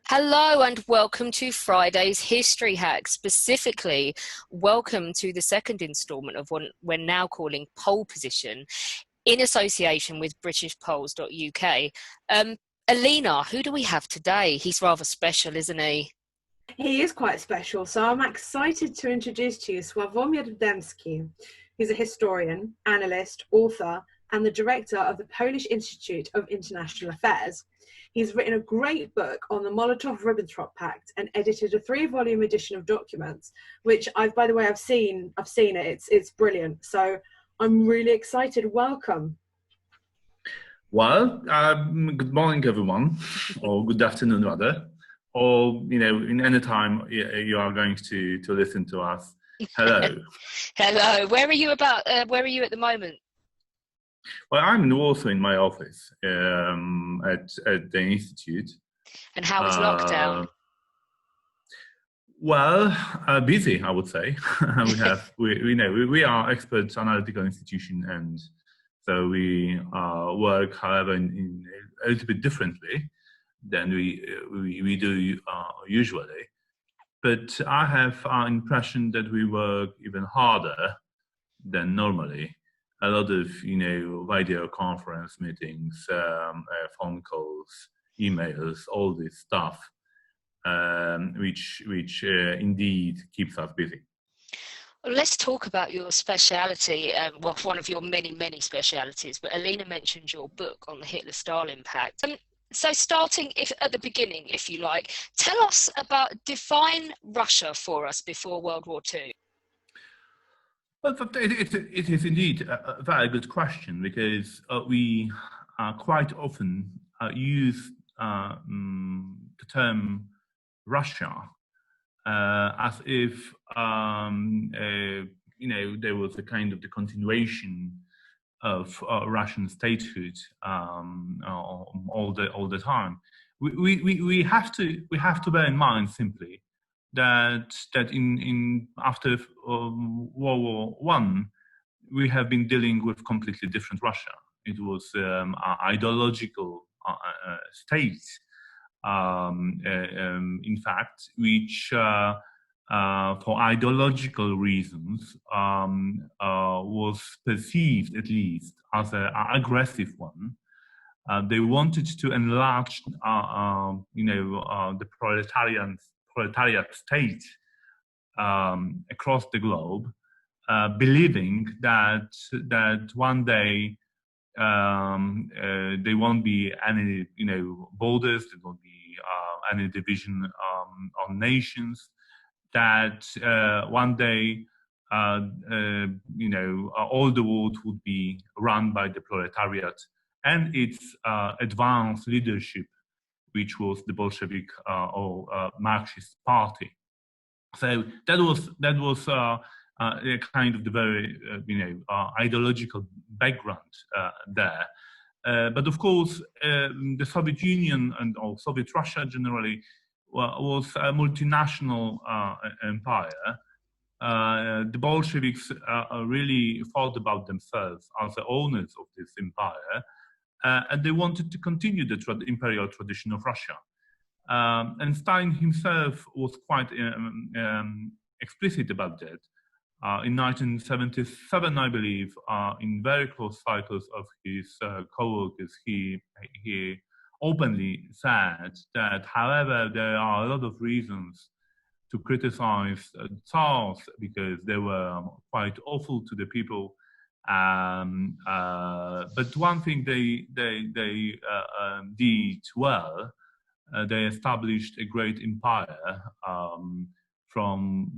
Hello and welcome to Friday's History Hack. Specifically, welcome to the second instalment of what we're now calling Pole Position in association with BritishPolls.uk. Alina, who do we have today? He's rather special, isn't he? He is quite special, so I'm excited to introduce to you Sławomir Dębski. He's a historian, analyst, author, and the director of the Polish Institute of International Affairs. He's written a great book on the Molotov-Ribbentrop Pact and edited a 3-volume edition of documents, which by the way, I've seen it. It's brilliant. So I'm really excited. Welcome. Well, good morning, everyone, or good afternoon, rather, or in any time you are going to listen to us. Hello. Hello. Where are you where are you at the moment? Well, I'm in Warsaw in my office at the institute. And how is lockdown? Well, busy, I would say. we are expert analytical institution, and so we work, however, in a little bit differently than we do usually. But I have an impression that we work even harder than normally. A lot of video conference meetings, phone calls, emails, all this stuff, which indeed keeps us busy. Well, let's talk about your speciality, one of your many specialities. But Alina mentioned your book on the Hitler-Stalin Pact. So starting at the beginning, if you like, tell us define Russia for us before World War II. Well, it is indeed a very good question, because we quite often use the term Russia as if there was a kind of the continuation of Russian statehood all the time. We have to bear in mind simply that in after World War I, we have been dealing with completely different Russia. It was an ideological state, in fact, which for ideological reasons was perceived, at least, as an aggressive one. They wanted to enlarge, the proletariat state across the globe, believing that one day there won't be any borders, there won't be any division on nations, that one day all the world would be run by the proletariat and its advanced leadership, which was the Bolshevik or Marxist party. So that was a kind of the very ideological background there. But of course, the Soviet Union or Soviet Russia generally was a multinational empire. The Bolsheviks really thought about themselves as the owners of this empire, and they wanted to continue the imperial tradition of Russia. And Stalin himself was quite explicit about that. In 1977, I believe, in very close cycles of his co-workers, he openly said that, however, there are a lot of reasons to criticize Tsars because they were quite awful to the people. But one thing they did well, they established a great empire from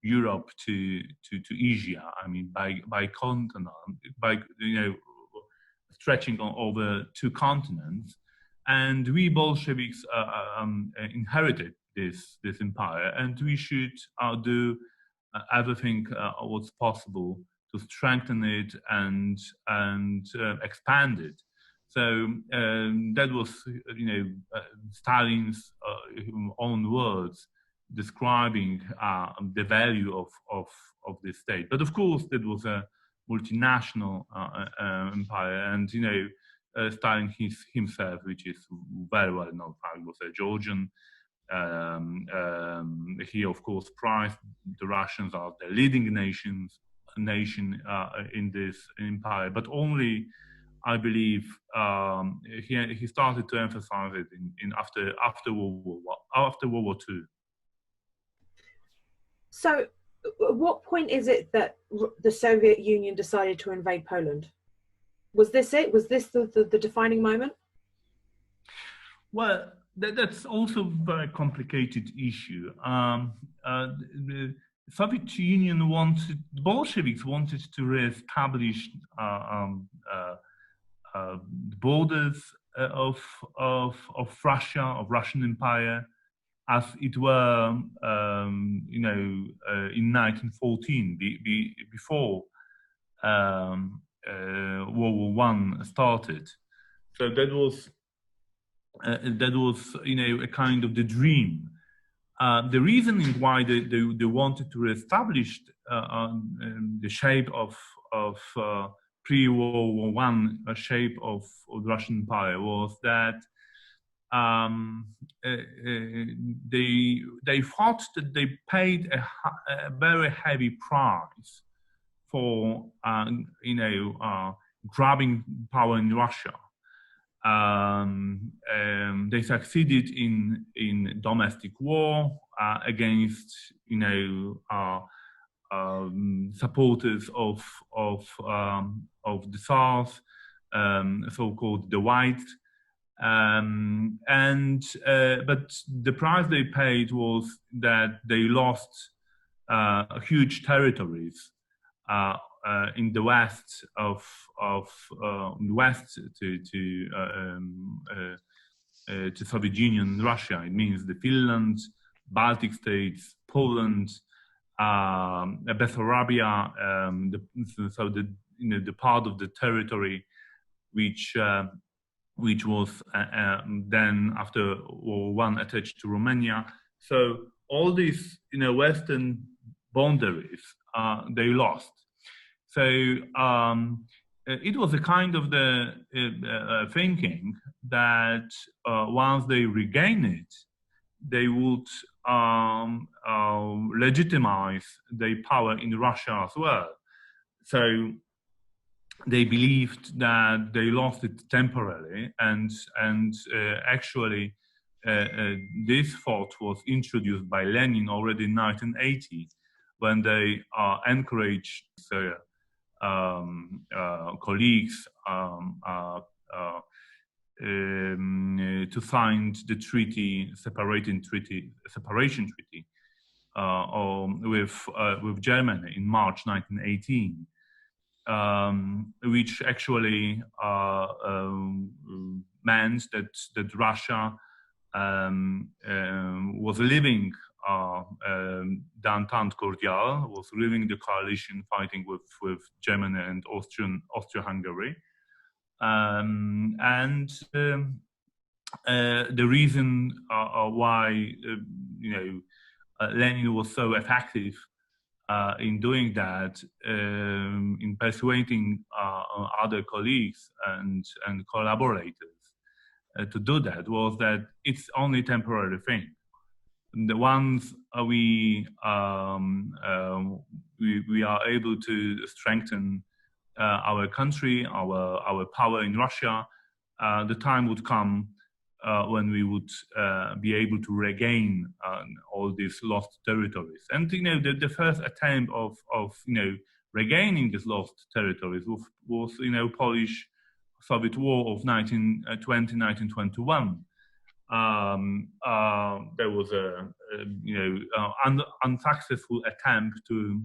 Europe to Asia. I mean, by continent, by stretching on over 2 continents, and we Bolsheviks inherited this empire, and we should do everything what's possible to strengthen it and expand it. So that was Stalin's own words describing the value of this state. But of course, that was a multinational empire, and Stalin himself, which is very well known. He was a Georgian. He, of course, prized the Russians as the leading nation in this empire, but only, I believe, he started to emphasize it after World War II. So, at what point is it that the Soviet Union decided to invade Poland? Was this it? Was this the defining moment? Well, that's also a very complicated issue. The Soviet Union the Bolsheviks wanted to reestablish borders of Russia, of Russian Empire, as it were, in 1914, before World War I started. So that was a kind of the dream. The reasoning why they wanted to reestablish the shape of pre-World War I shape of the Russian Empire was that they thought that they paid a very heavy price for grabbing power in Russia. They succeeded in domestic war against supporters of the South, so-called the Whites, but the price they paid was that they lost huge territories in the west to Soviet Union, Russia. It means the Finland, Baltic states, Poland, Bessarabia, the part of the territory which was then after World War I attached to Romania. So all these western boundaries they lost. So it was a kind of the thinking that once they regain it, they would legitimize their power in Russia as well. So they believed that they lost it temporarily, and actually this thought was introduced by Lenin already in 1980, when they encouraged colleagues to sign the separation treaty with Germany in March 1918. Which actually meant that Russia was leaving the Entente Cordiale, was leaving the coalition fighting with Germany and Austria-Hungary, and the reason why Lenin was so effective in doing that, in persuading other colleagues and collaborators to do that, was that it's only a temporary thing. The ones we are able to strengthen our country, our power in Russia, the time would come when we would be able to regain all these lost territories. And the first attempt of regaining these lost territories was Polish-Soviet War of 1920-1921. There was an unsuccessful attempt to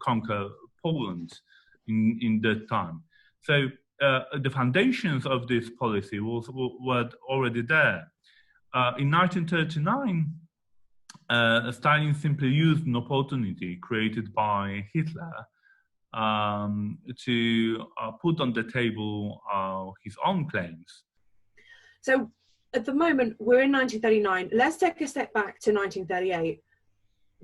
conquer Poland in that time. So the foundations of this policy were already there. In 1939, Stalin simply used an opportunity created by Hitler to put on the table his own claims. So at the moment, we're in 1939. Let's take a step back to 1938.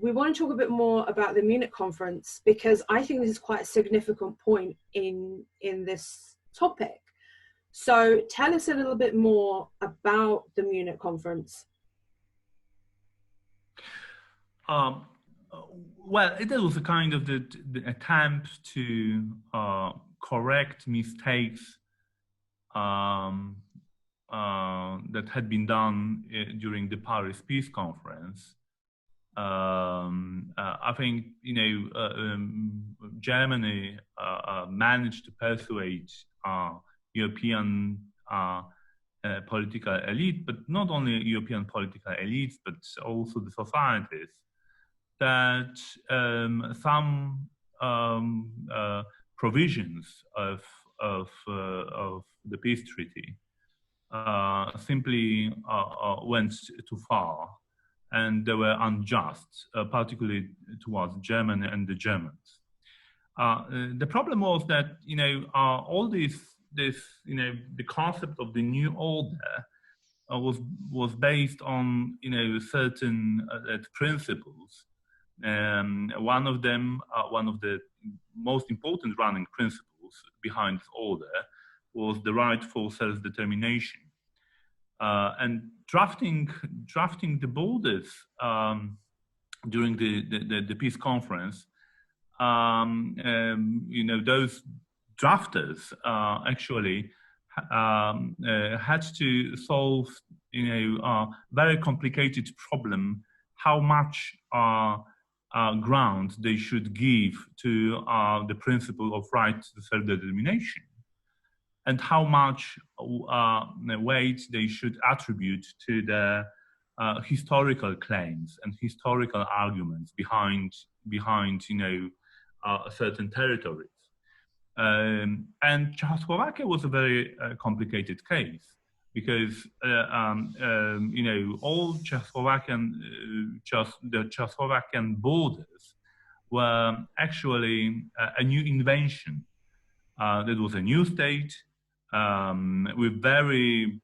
We want to talk a bit more about the Munich Conference, because I think this is quite a significant point in this topic. So tell us a little bit more about the Munich Conference. Well, it was a kind of the attempt to correct mistakes that had been done during the Paris Peace Conference. I think, Germany managed to persuade European political elite, but not only European political elites, but also the societies, that some provisions of the peace treaty simply went too far, and they were unjust, particularly towards Germany and the Germans. The problem was that all the concept of the new order was based on certain principles. One of them, one of the most important running principles behind this order, was the right for self-determination. And drafting the borders during the peace conference, those drafters actually had to solve very complicated problem: how much ground they should give to the principle of right to self-determination, and how much weight they should attribute to the historical claims and historical arguments behind certain territories. And Czechoslovakia was a very complicated case, because all the Czechoslovakian borders were actually a new invention. That was a new state with very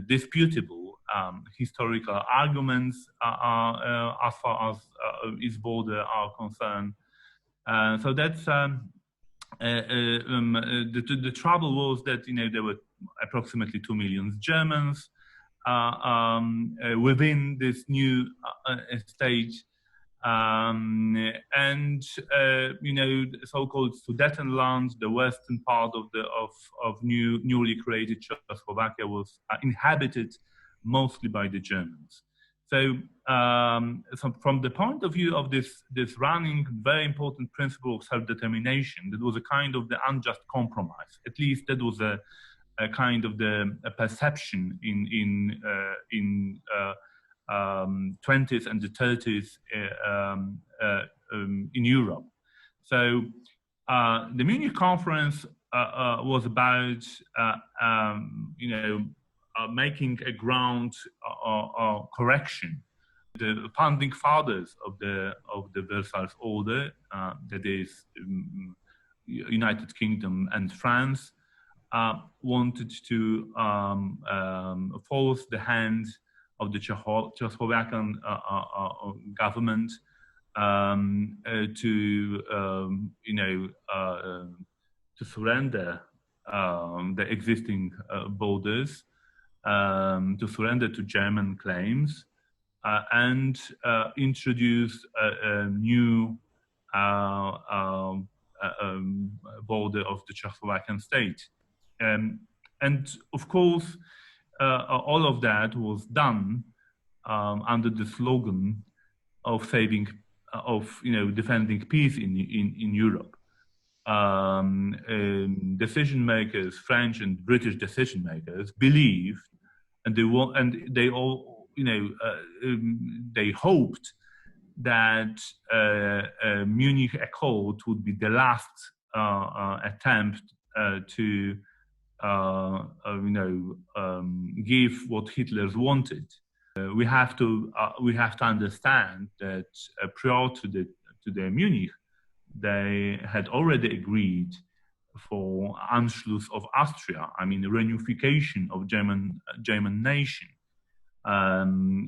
disputable historical arguments as far as its border are concerned. So that's the trouble was that there were approximately 2 million Germans within this new state, and so-called Sudetenland, the western part of newly created Czechoslovakia, was inhabited mostly by the Germans. So, from the point of view of this running very important principle of self-determination, that was a kind of the unjust compromise. At least that was a kind of a perception in 20s and the 30s in Europe. So the Munich Conference was about making a ground correction. The founding fathers of the Versailles Order, that is United Kingdom and France, wanted to force the hand of the Czechoslovakian government to surrender the existing borders, to surrender to German claims, and introduce a new border of the Czechoslovakian state. And of course, all of that was done under the slogan of defending peace in Europe. Decision makers, French and British decision makers, believed, and they hoped that Munich Accord would be the last attempt to give what Hitler's wanted. We have to understand that prior to the Munich, they had already agreed for Anschluss of Austria. I mean, the reunification of German nation,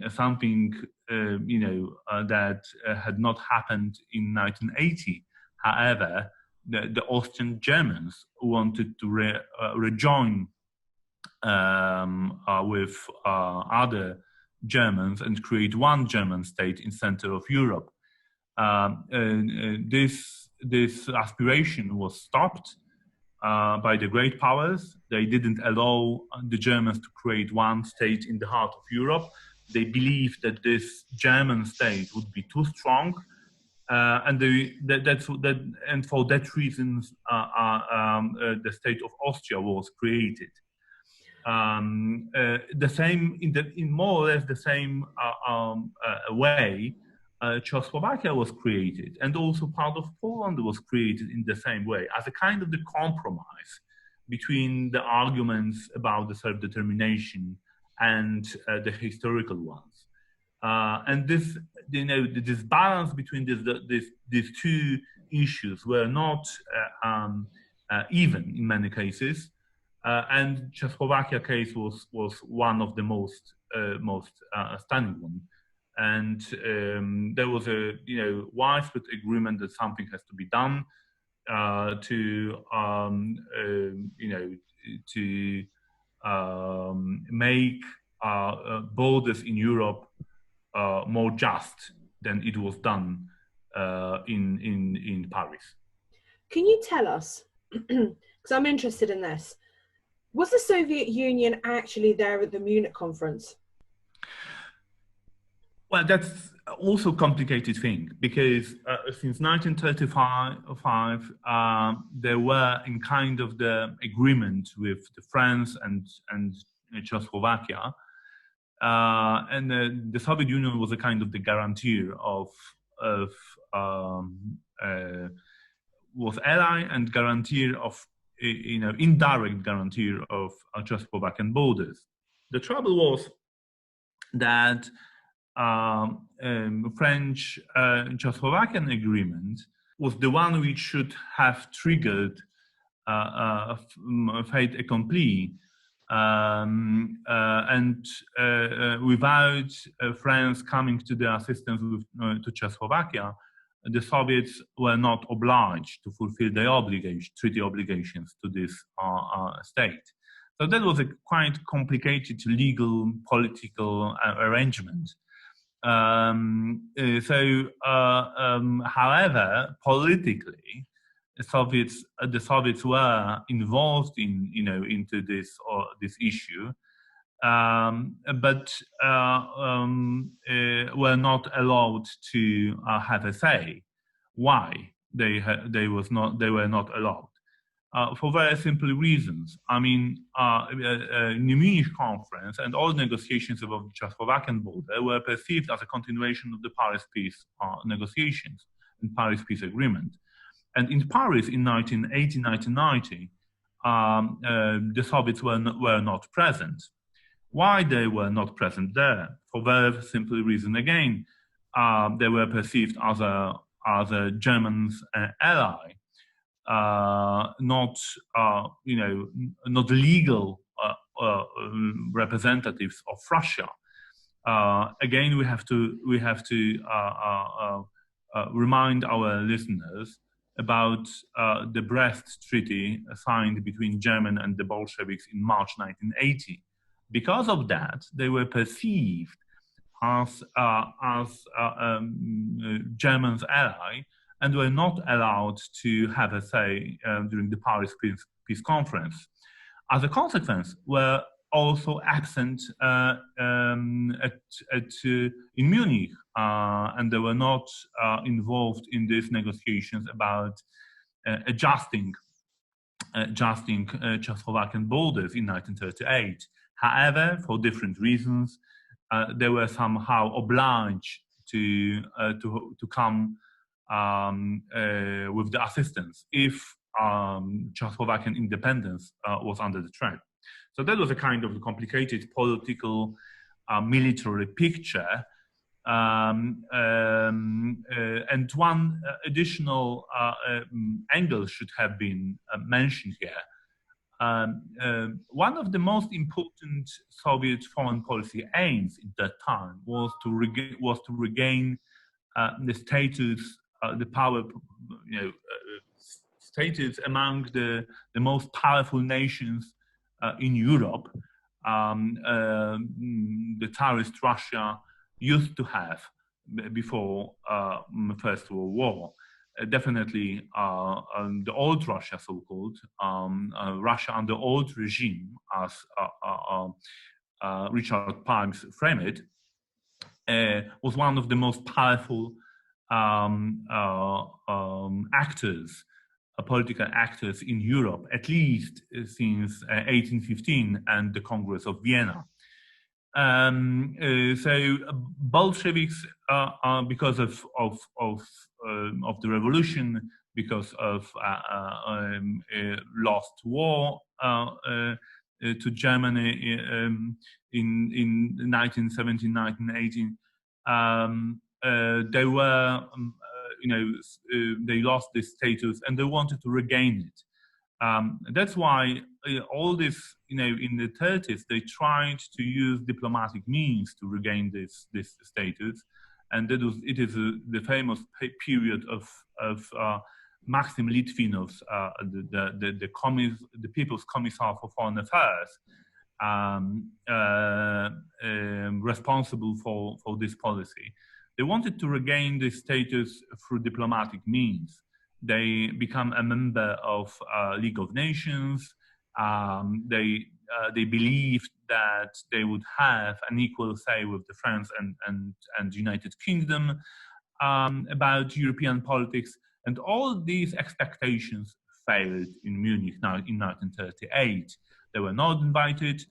something that had not happened in 1980. However, the Austrian Germans wanted to rejoin with other Germans and create one German state in center of Europe. This aspiration was stopped by the great powers. They didn't allow the Germans to create one state in the heart of Europe. They believed that this German state would be too strong, and for that reason, the state of Austria was created. The same in more or less the same way. Czechoslovakia was created, and also part of Poland was created in the same way, as a kind of the compromise between the arguments about the self-determination and the historical ones. And this, this balance between these two issues were not even in many cases, and Czechoslovakia case was one of the most stunning one. And there was a widespread agreement that something has to be done to make borders in Europe more just than it was done in Paris. Can you tell us, because I'm interested in this, was the Soviet Union actually there at the Munich Conference? Well, that's also a complicated thing, because since 1935, there were in kind of the agreement with France and Czechoslovakia, and the Soviet Union was a kind of the guarantor was ally and guarantor of indirect guarantor of Czechoslovakian borders. The trouble was that French Czechoslovakian agreement was the one which should have triggered fait accompli, and without France coming to the assistance to Czechoslovakia, the Soviets were not obliged to fulfill their treaty obligations to this state. So that was a quite complicated legal, political arrangement. However, politically, the Soviets were involved into this issue, but were not allowed to have a say. Why they were not allowed? For very simple reasons. I mean, the Munich Conference and all negotiations about the Czechoslovakian border were perceived as a continuation of the Paris peace negotiations and Paris peace agreement. And in Paris in 1980-1990, the Soviets were not present. Why they were not present there? For very simple reason again. They were perceived as a German's ally. Not legal representatives of Russia. Again, we have to remind our listeners about the Brest Treaty signed between Germany and the Bolsheviks in March 1980. Because of that, they were perceived as Germany's ally, and were not allowed to have a say during the Paris Peace Conference. As a consequence, were also absent in Munich, and they were not involved in these negotiations about adjusting Czechoslovakian borders in 1938. However, for different reasons, they were somehow obliged to come with the assistance if Czechoslovakian independence was under the threat. So that was a kind of complicated political, military picture. And one additional angle should have been mentioned here. One of the most important Soviet foreign policy aims at that time was to regain the status, the power, status among the most powerful nations in Europe. The Tsarist Russia used to have before First World War. Definitely the old Russia, so-called Russia under old regime, as Richard Pipes framed it, was one of the most powerful actors, political actors in Europe, at least since 1815 and the Congress of Vienna. So Bolsheviks, because of the revolution, because of lost war to Germany in 1917, 1918, they were, they lost this status and they wanted to regain it. That's why all this, in the 30s, they tried to use diplomatic means to regain this status, and it is the famous period of Maxim Litvinov's, the People's Commissar for Foreign Affairs, responsible for this policy. They wanted to regain this status through diplomatic means. They become a member of League of Nations. They believed that they would have an equal say with the France and United Kingdom about European politics. And all these expectations failed in Munich now in 1938. They were not invited.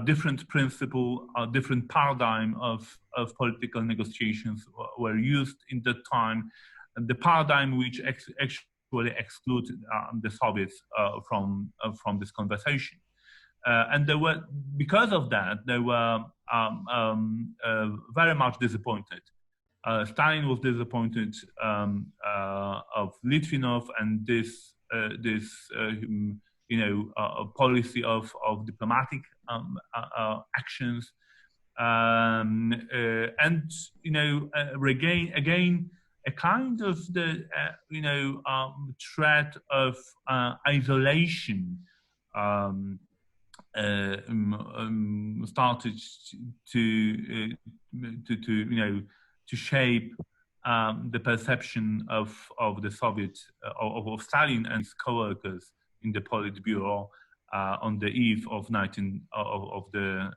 Different principle, different paradigm of political negotiations were used in that time. The paradigm which actually excluded the Soviets from this conversation, and they were, because of that, they were very much disappointed. Stalin was disappointed of Litvinov and this policy of diplomatic actions, and regain again a kind of the threat of isolation started to shape the perception of the Soviet of Stalin and his co-workers in the Politburo on the eve of the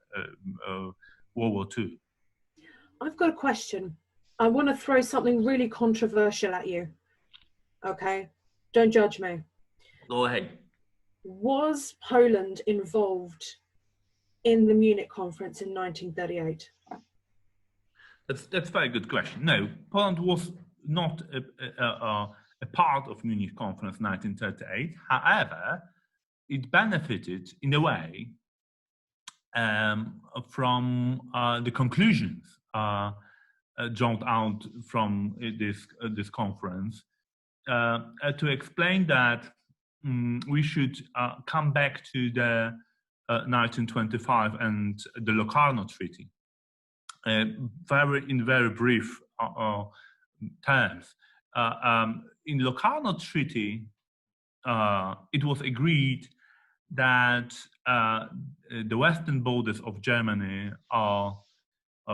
World War II. I've got a question. I want to throw something really controversial at you. Okay? Don't judge me. Go ahead. Was Poland involved in the Munich Conference in 1938? That's a very good question. No, Poland was not a part of Munich Conference 1938. However, it benefited in a way from the conclusions drawn out from this conference, to explain that we should come back to the 1925 and the Locarno Treaty. In very brief terms, in Locarno Treaty, it was agreed that the western borders of Germany are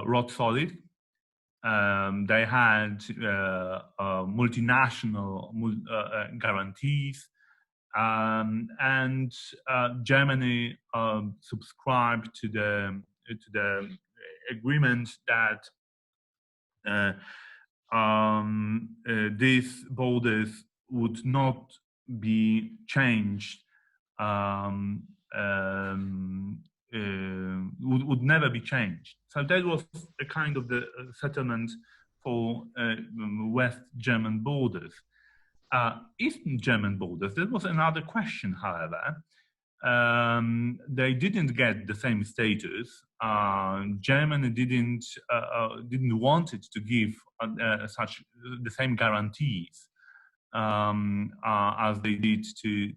rock solid. They had multinational guarantees, and Germany subscribed to the agreement that these borders would not be changed, would never be changed. So that was a kind of the settlement for West German borders. Eastern German borders, that was another question, however. They didn't get the same status. Germany didn't want it to give such the same guarantees as they did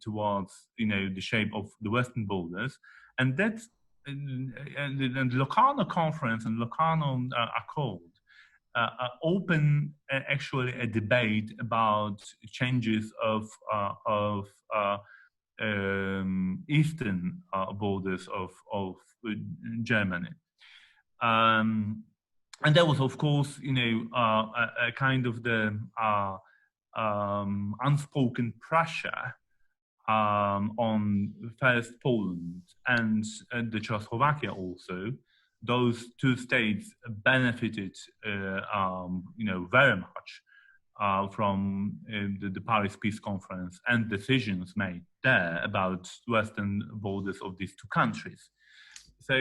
towards the shape of the western borders, and that's and the Locarno Conference and Locarno Accord open actually a debate about changes of eastern borders of Germany. And there was, of course, a kind of the unspoken pressure on first Poland and the Czechoslovakia also. Those two states benefited, very much from the Paris Peace Conference and decisions made there about western borders of these two countries. So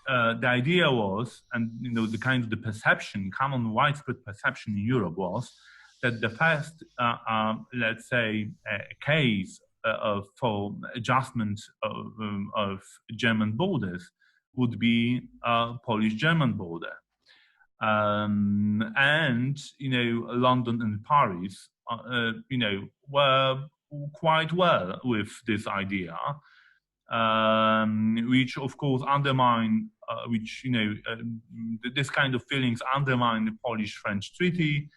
the idea was, and the kind of the perception, common widespread perception in Europe was that the first, let's say, case for adjustment of German borders would be Polish-German border. And London and Paris, were quite well with this idea, which of course undermine, this kind of feelings undermine the Polish-French treaty,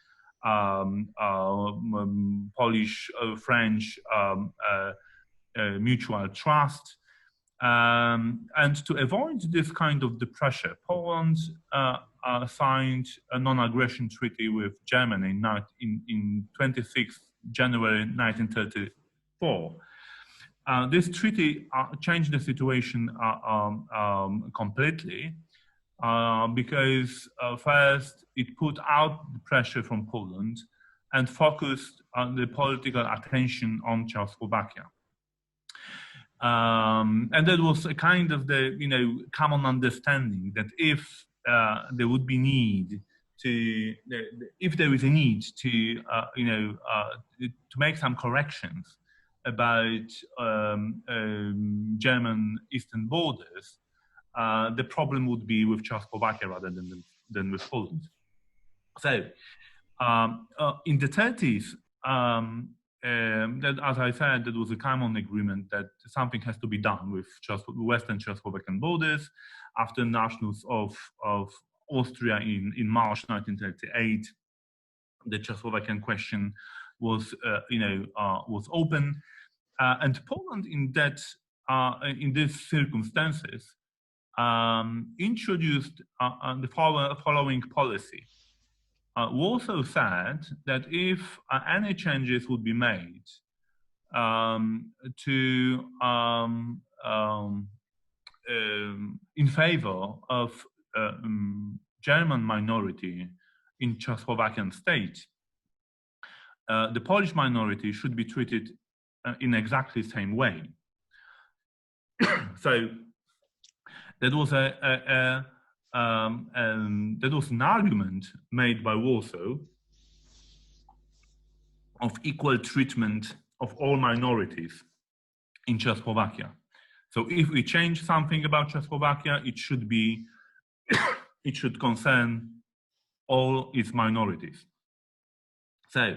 Polish-French mutual trust. And to avoid this kind of the pressure, Poland signed a non-aggression treaty with Germany in 26 January 1934. This treaty changed the situation completely because first it put out the pressure from Poland and focused on the political attention on Czechoslovakia. And that was a kind of the common understanding that if there would be need to, if there is a need to to make some corrections about German eastern borders, the problem would be with Czechoslovakia rather than with Poland. So in the 30s, that, as I said, that was a common agreement that something has to be done with Western Czechoslovakian borders. After nationals of Austria in March 1938, the Czechoslovakian question was was open, and Poland in these circumstances introduced the following policy. Warsaw said that if any changes would be made in favor of German minority in Czechoslovakian state, the Polish minority should be treated in exactly the same way. So that was that was an argument made by Warsaw of equal treatment of all minorities in Czechoslovakia. So if we change something about Czechoslovakia, it should be, it should concern all its minorities. So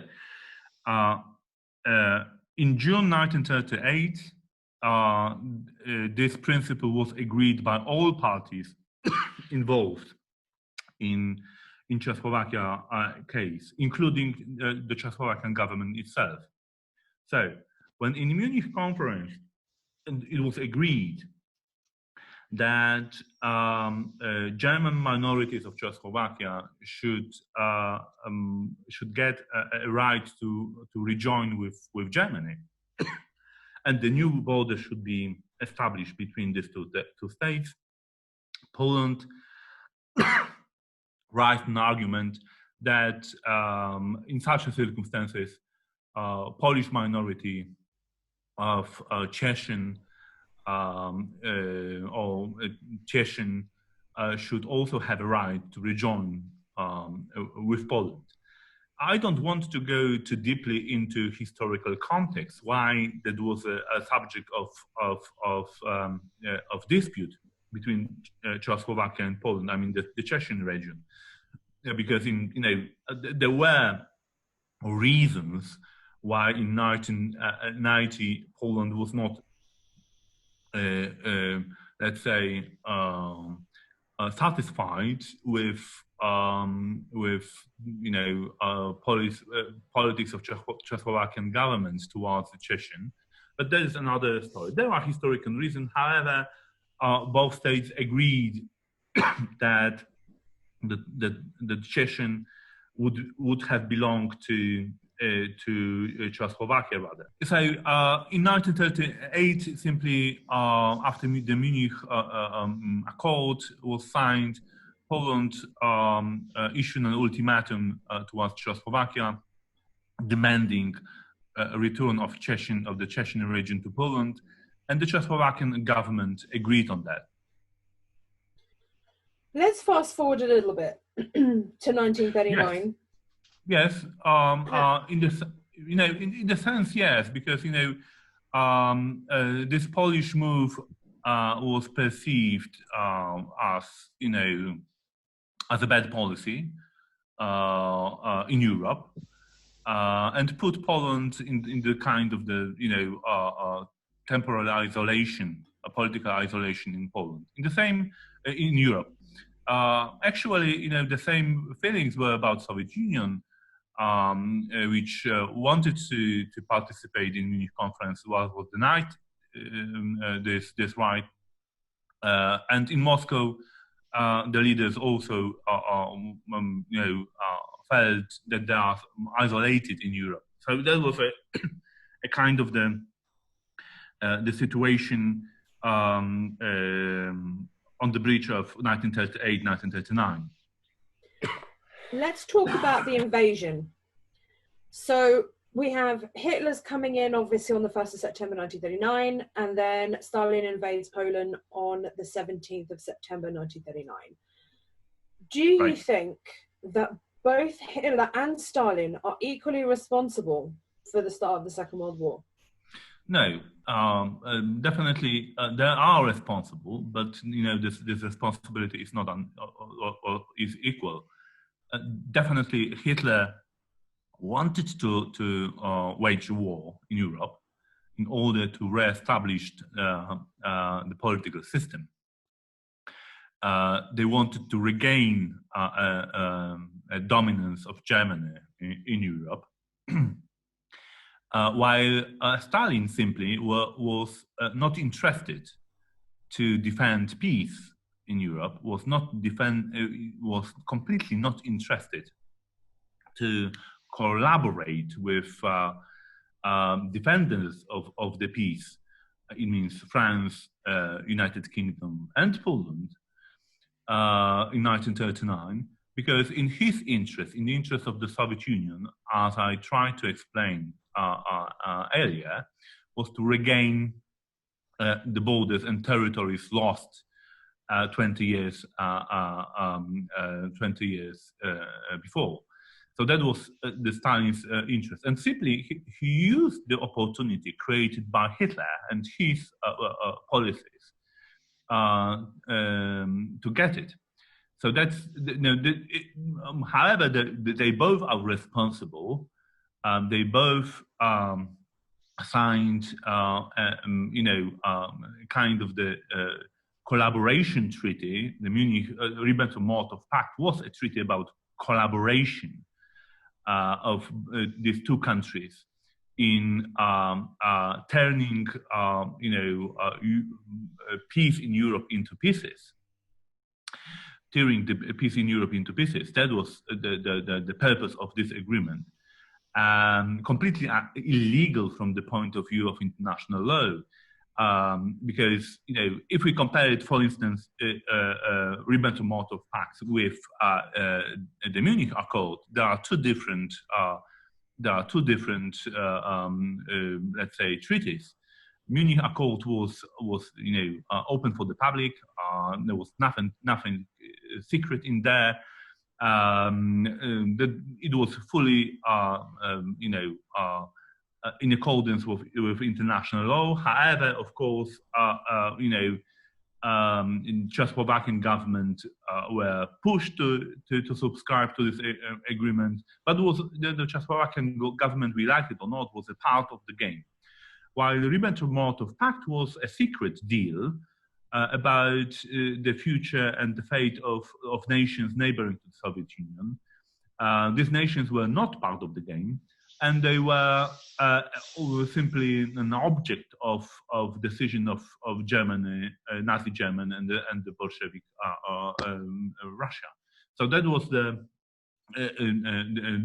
in June 1938, this principle was agreed by all parties involved in Czechoslovakia case, including the Czechoslovakian government itself. So when in the Munich Conference, it was agreed that German minorities of Czechoslovakia should get a right to rejoin with Germany, and the new border should be established between these two states. Poland raised an argument that in such circumstances, Polish minority of Chechen or Chechen should also have a right to rejoin with Poland. I don't want to go too deeply into historical context why that was a subject of dispute between Czechoslovakia and Poland. I mean the Chechen region, because there were reasons why in 1990 Poland was not, let's say, satisfied with politics of Czechoslovakian governments towards the Chechen. But that is another story. There are historical reasons. However, both states agreed that the Chechen would have belonged to Czechoslovakia rather. So in 1938, simply after the Munich Accord was signed, Poland issued an ultimatum towards Czechoslovakia, demanding a return of the Chechen region to Poland, and the Czechoslovakian government agreed on that. Let's fast forward a little bit to 1939. Yes, in the sense, yes, because this Polish move was perceived as a bad policy in Europe, and put Poland in the kind of temporal isolation, a political isolation in Poland. In Europe. Actually, the same feelings were about Soviet Union, which wanted to participate in Munich Conference, was denied this right. And in Moscow, the leaders also, felt that they are isolated in Europe. So that was a kind of the situation on the bridge of 1938, 1939. Let's talk about the invasion. So we have Hitler's coming in, obviously, on the 1st of September 1939, and then Stalin invades Poland on the 17th of September 1939. Do you think that both Hitler and Stalin are equally responsible for the start of the Second World War? No, definitely they are responsible, but this responsibility is not or is equal. Definitely, Hitler wanted to wage war in Europe in order to re-establish the political system. They wanted to regain a dominance of Germany in Europe. While Stalin simply was not interested to defend peace in Europe, was completely not interested to collaborate with defenders of the peace. It means France, United Kingdom, and Poland in 1939, because in his interest, in the interest of the Soviet Union, as I tried to explain earlier, was to regain the borders and territories lost 20 years before. So that was the Stalin's interest, and simply he used the opportunity created by Hitler and his policies to get it. So that's however, they both are responsible. They both signed, kind of the collaboration treaty. The Munich Ribbentrop-Molotov Pact was a treaty about collaboration of these two countries in turning, peace in Europe into pieces. Tearing the peace in Europe into pieces. That was the purpose of this agreement. Completely illegal from the point of view of international law, because if we compare it, for instance, Ribbentrop-Molotov Pact with the Munich Accord, there are two different, let's say, treaties. Munich Accord was open for the public. There was nothing secret in there. It was fully, in accordance with international law. However, of course, in Czechoslovakian government were pushed to subscribe to this agreement. But the Czechoslovakian government, we like it or not, was a part of the game. While the Ribbentrop-Molotov Pact was a secret deal about the future and the fate of nations neighboring to the Soviet Union. These nations were not part of the game, and they were simply an object of decision of Germany, Nazi Germany, and the Bolshevik Russia. So that was the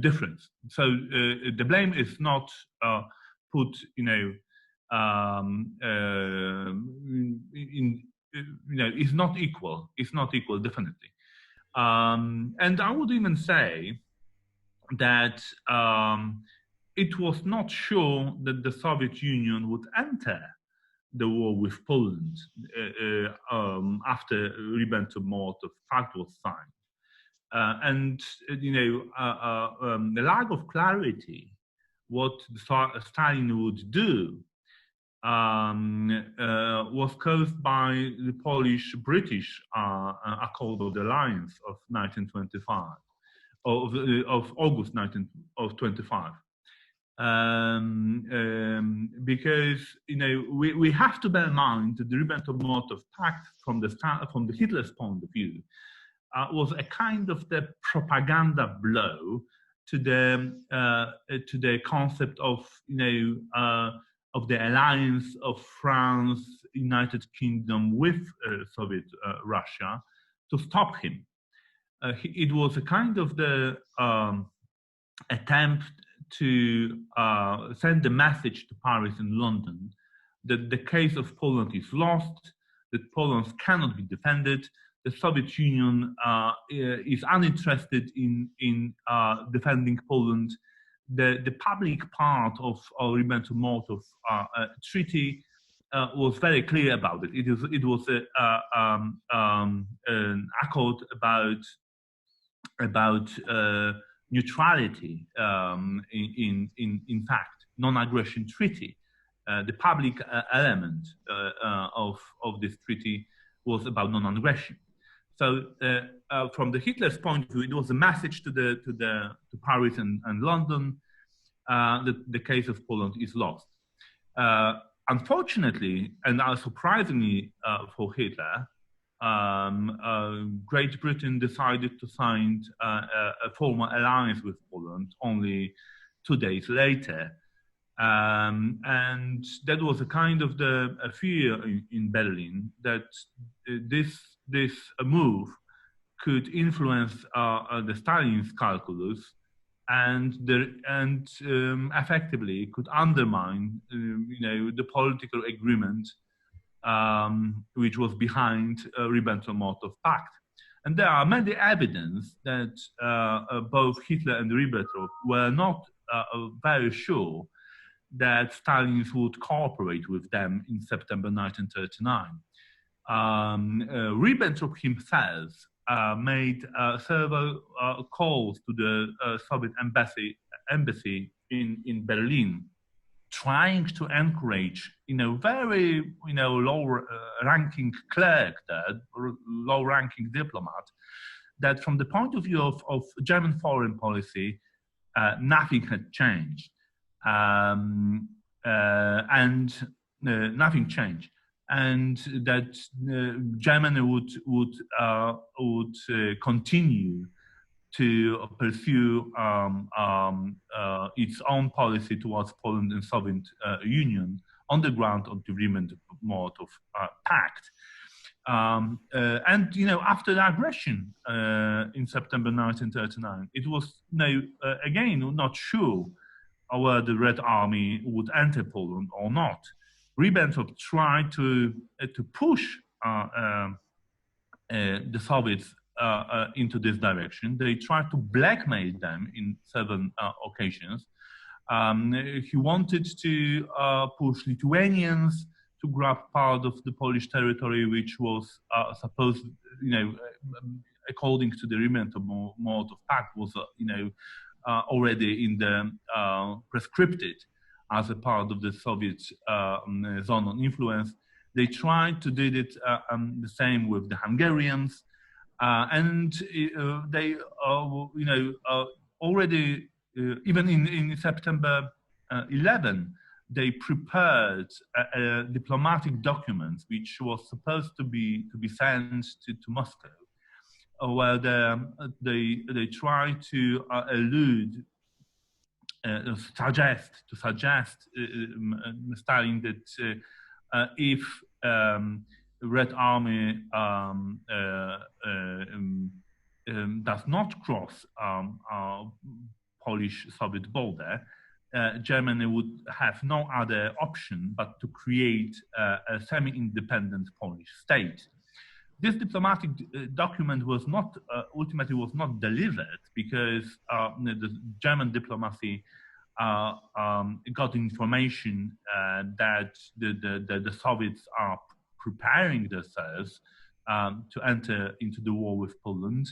difference. So the blame is not put, it's not equal. It's not equal, definitely. And I would even say that it was not sure that the Soviet Union would enter the war with Poland after Ribbentrop-Molotov Pact was signed. The lack of clarity what Stalin would do was caused by the Polish-British Accord of Alliance of 1925, of August 1925. Because we have to bear in mind that the Ribbentrop-Molotov Pact, from the Hitler's point of view, was a kind of the propaganda blow to the concept of the alliance of France, United Kingdom with Soviet Russia to stop him. It was a kind of the attempt to send the message to Paris and London that the case of Poland is lost, that Poland cannot be defended, the Soviet Union is uninterested in defending Poland. The public part of Ribbentrop-Molotov treaty was very clear about it. It was an accord about neutrality, in fact, non-aggression treaty. The public element of this treaty was about non-aggression. So, from the Hitler's point of view, it was a message to Paris and London that the case of Poland is lost. Unfortunately, and surprisingly for Hitler, Great Britain decided to sign a formal alliance with Poland only 2 days later. And that was a kind of a fear in Berlin that this move could influence the Stalin's calculus and effectively could undermine the political agreement which was behind Ribbentrop-Molotov Pact. And there are many evidence that both Hitler and Ribbentrop were not very sure that Stalin would cooperate with them in September 1939. Ribbentrop himself made several calls to the Soviet embassy in Berlin, trying to encourage, very, low-ranking clerk, low-ranking diplomat, that from the point of view of German foreign policy, nothing had changed, and nothing changed, and that Germany would continue to pursue its own policy towards Poland and Soviet Union on the ground of the Ribbentrop-Molotov Pact. And after the aggression in September 1939, it was again not sure whether the Red Army would enter Poland or not. Ribbentrop tried to push the Soviets into this direction. They tried to blackmail them in several occasions. He wanted to push Lithuanians to grab part of the Polish territory, which was supposed, according to the Ribbentrop-Molotov Pact, was already in the prescripted as a part of the Soviet zone of influence. They tried to do it the same with the Hungarians. And they, already, even in September 11, they prepared a diplomatic document which was supposed to be sent to Moscow, where they try to allude, suggest Stalin that if Red Army does not cross Polish-Soviet border, Germany would have no other option but to create a semi-independent Polish state. This diplomatic document was not ultimately was not delivered because the German diplomacy got information that the Soviets are preparing themselves to enter into the war with Poland,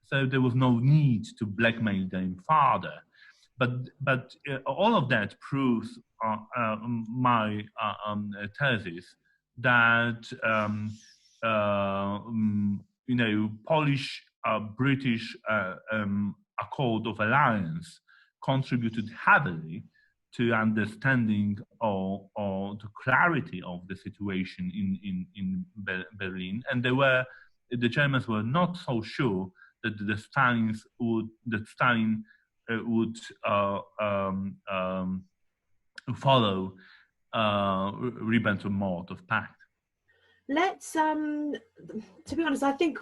so there was no need to blackmail them further. But all of that proves my thesis that Polish-British Accord of Alliance contributed heavily to understanding or to clarity of the situation in Berlin, and the Germans were not so sure that Stalin would follow Ribbentrop-Molotov Pact. Let's, to be honest, I think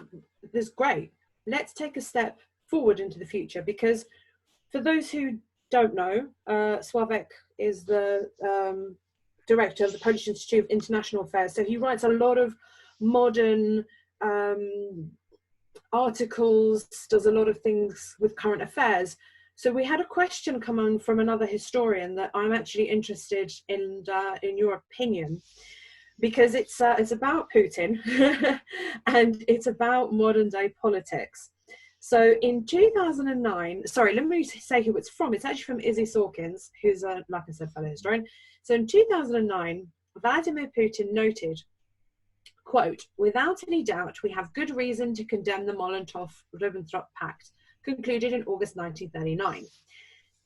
this is great. Let's take a step forward into the future, because for those who don't know, Sławek is the director of the Polish Institute of International Affairs. So he writes a lot of modern articles, does a lot of things with current affairs. So we had a question come on from another historian that I'm actually interested in your opinion, because it's about Putin and it's about modern day politics. So in 2009, sorry, let me say who it's from. It's actually from Izzy Sawkins, who's like I said, fellow historian. So in 2009, Vladimir Putin noted, quote, "Without any doubt, we have good reason to condemn the Molotov-Ribbentrop Pact, concluded in August 1939.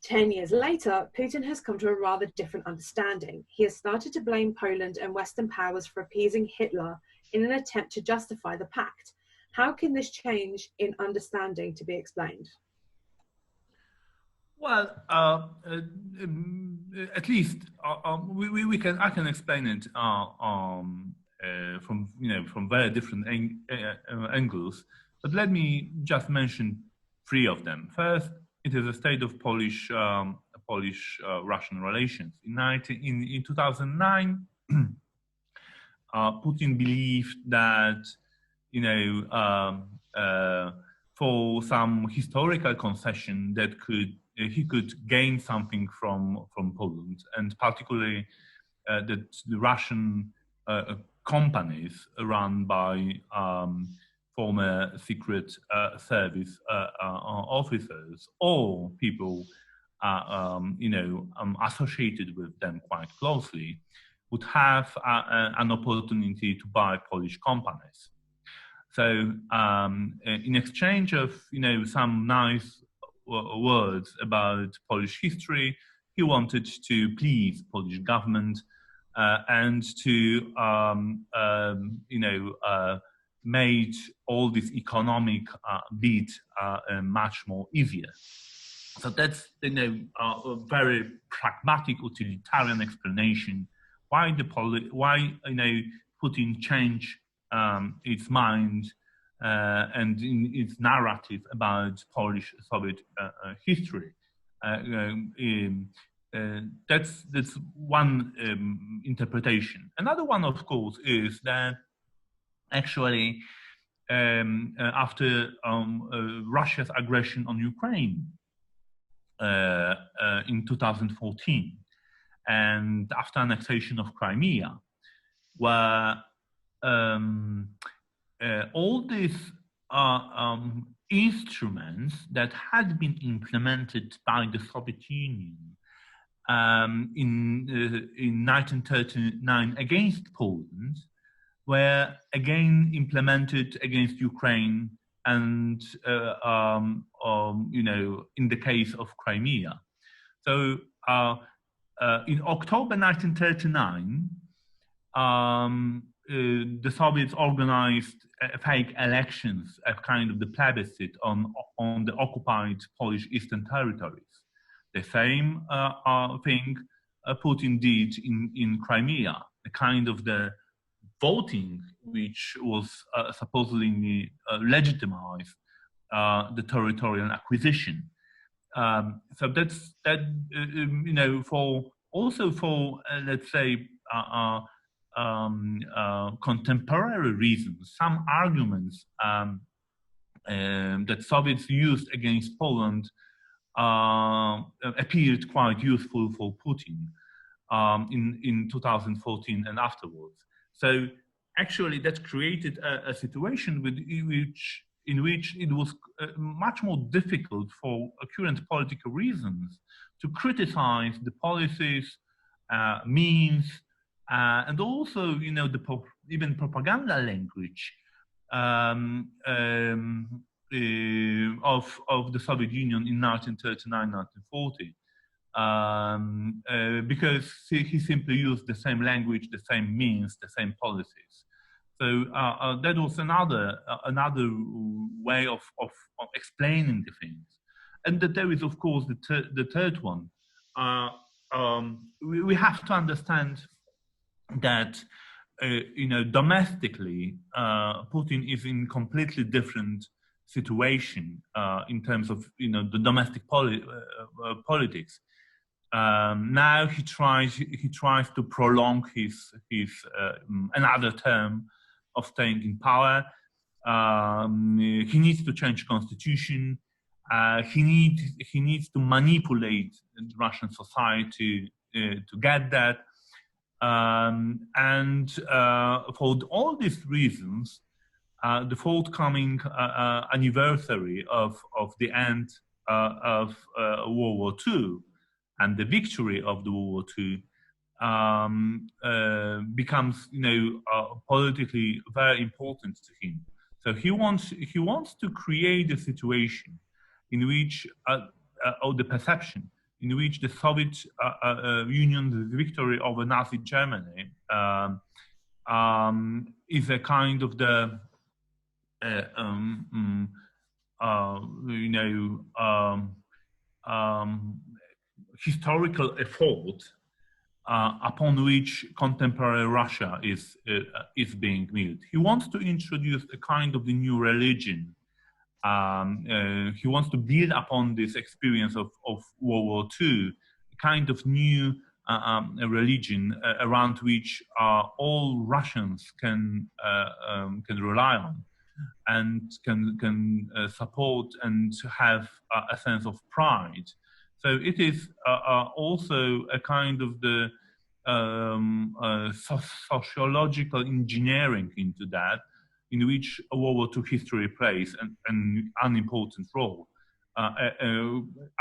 10 years later, Putin has come to a rather different understanding. He has started to blame Poland and Western powers for appeasing Hitler in an attempt to justify the pact. How can this change in understanding to be explained?" Well, at least I can explain it from very different angles. But let me just mention three of them. First, it is a state of Polish-Russian relations. In 2009, Putin believed that for some historical concession that he could gain something from Poland, and particularly that the Russian companies run by former secret service officers or people associated with them quite closely would have an opportunity to buy Polish companies. So in exchange of some nice words about Polish history, he wanted to please Polish government and to made all this economic bit much more easier. So that's a very pragmatic utilitarian explanation why Putin changed its mind and in its narrative about Polish-Soviet history. That's one interpretation. Another one, of course, is that actually after Russia's aggression on Ukraine in 2014 and after annexation of Crimea, where all these instruments that had been implemented by the Soviet Union in 1939 against Poland were again implemented against Ukraine and in the case of Crimea. So in October 1939, the Soviets organized fake elections, a kind of the plebiscite on the occupied Polish Eastern territories. The same thing Putin did in Crimea, a kind of the voting which was supposedly legitimized the territorial acquisition. So that's that. For let's say contemporary reasons, some arguments that Soviets used against Poland appeared quite useful for Putin in 2014 and afterwards. So actually, that created a situation in which it was much more difficult for current political reasons to criticize the policies, means, and also, even propaganda language of the Soviet Union in 1939-1940, because he simply used the same language, the same means, the same policies. So that was another way of explaining the things. And that there is, of course, the third one. We have to understand that domestically, Putin is in completely different situation in terms of the domestic politics. Now he tries to prolong his another term of staying in power. He needs to change constitution. He needs to manipulate the Russian society to get that. And for all these reasons, the forthcoming anniversary of the end of World War II and the victory of the World War II becomes, politically very important to him. So he wants to create a situation in which, or the perception in which the Soviet Union's victory over Nazi Germany is a kind of the historical effort upon which contemporary Russia is being built. He wants to introduce a kind of the new religion. He wants to build upon this experience of World War II, a kind of new religion around which all Russians can rely on and can support and have a sense of pride. So it is also a kind of the sociological engineering into that, in which World War II history plays an unimportant role. I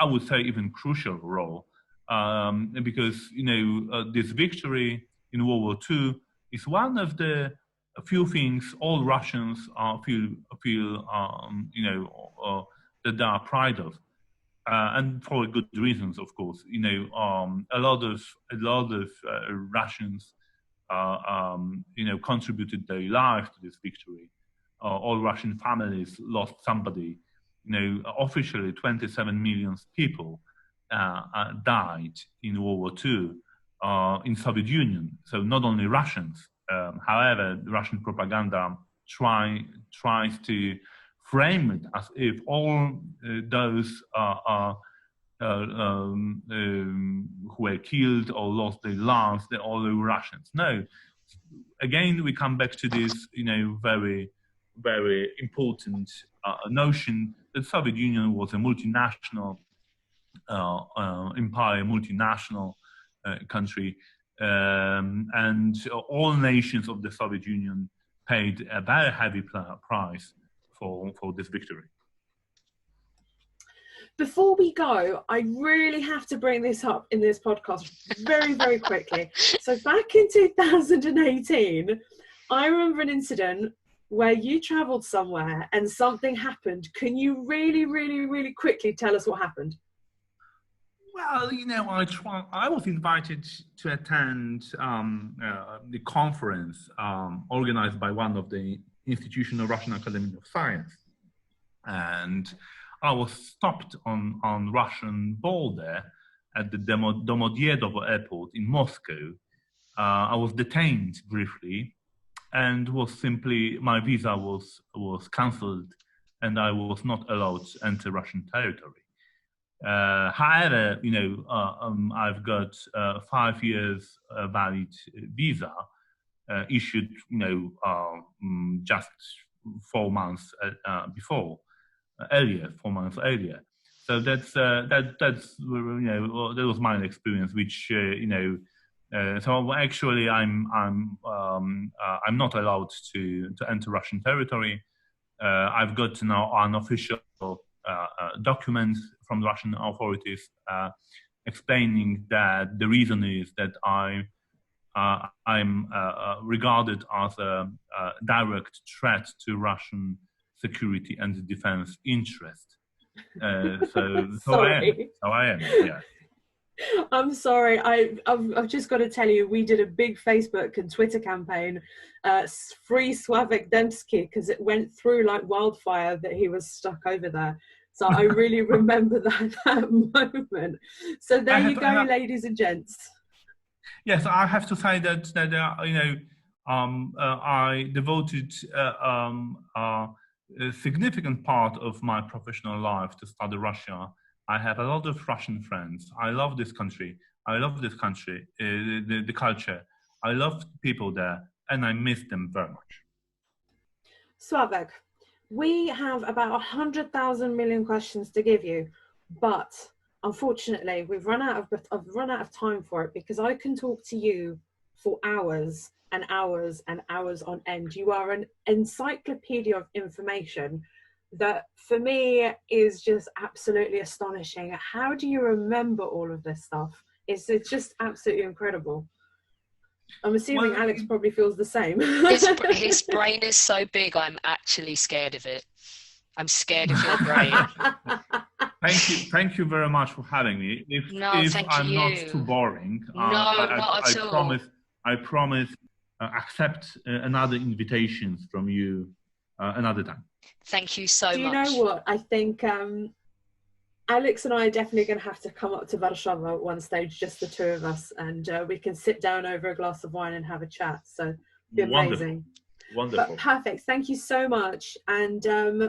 would say even crucial role, because this victory in World War II is one of the few things all Russians feel that they are proud of, and for good reasons, of course. A lot of Russians contributed their lives to this victory. All Russian families lost somebody. Officially 27 million people died in World War II in Soviet Union. So not only Russians. However, the Russian propaganda tries to frame it as if all those who were killed or lost their lives, they're all Russians. No. Again, we come back to this, very, very important notion that the Soviet Union was a multinational empire, multinational country, and all nations of the Soviet Union paid a very heavy price for this victory. Before we go, I really have to bring this up in this podcast very, very quickly. So back in 2018, I remember an incident where you traveled somewhere and something happened. Can you really, really, really quickly tell us what happened? Well, I was invited to attend the conference organized by one of the institutions of Russian Academy of Science, and I was stopped on Russian border at the Domodyedovo airport in Moscow. I was detained briefly, and my visa was cancelled, and I was not allowed to enter Russian territory. However, I've got 5 years valid visa issued, just 4 months earlier. So that's that was my experience, which so actually I'm not allowed to enter Russian territory. I've got now an official document from the Russian authorities explaining that the reason is that I'm regarded as a direct threat to Russian security and defense interest. So I am. Yeah. I'm sorry. I've just got to tell you, we did a big Facebook and Twitter campaign, Free Sławek Dębski, because it went through like wildfire that he was stuck over there. So I really remember that moment. So there you go, ladies and gents. Yes, I have to say that I devoted a significant part of my professional life to study Russia. I have a lot of Russian friends. I love this country. The culture. I love people there, and I miss them very much. Sławek, we have about 100,000 million questions to give you, but unfortunately, I've run out of time for it, because I can talk to you for hours and hours and hours on end. You are an encyclopedia of information that for me is just absolutely astonishing. How do you remember all of this stuff? It's just absolutely incredible. I'm assuming Alex probably feels the same. His brain is so big, I'm actually scared of it. I'm scared of your brain. Thank you very much for having me. If I'm not too boring, I promise accept another invitations from you another time. Thank you so much. Do you know what? I think Alex and I are definitely going to have to come up to Warsaw at one stage, just the two of us, and we can sit down over a glass of wine and have a chat. So it'd be amazing. Wonderful. But perfect. Thank you so much. And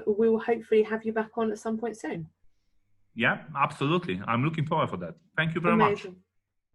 we will hopefully have you back on at some point soon. Yeah, absolutely. I'm looking forward for that. Thank you very much.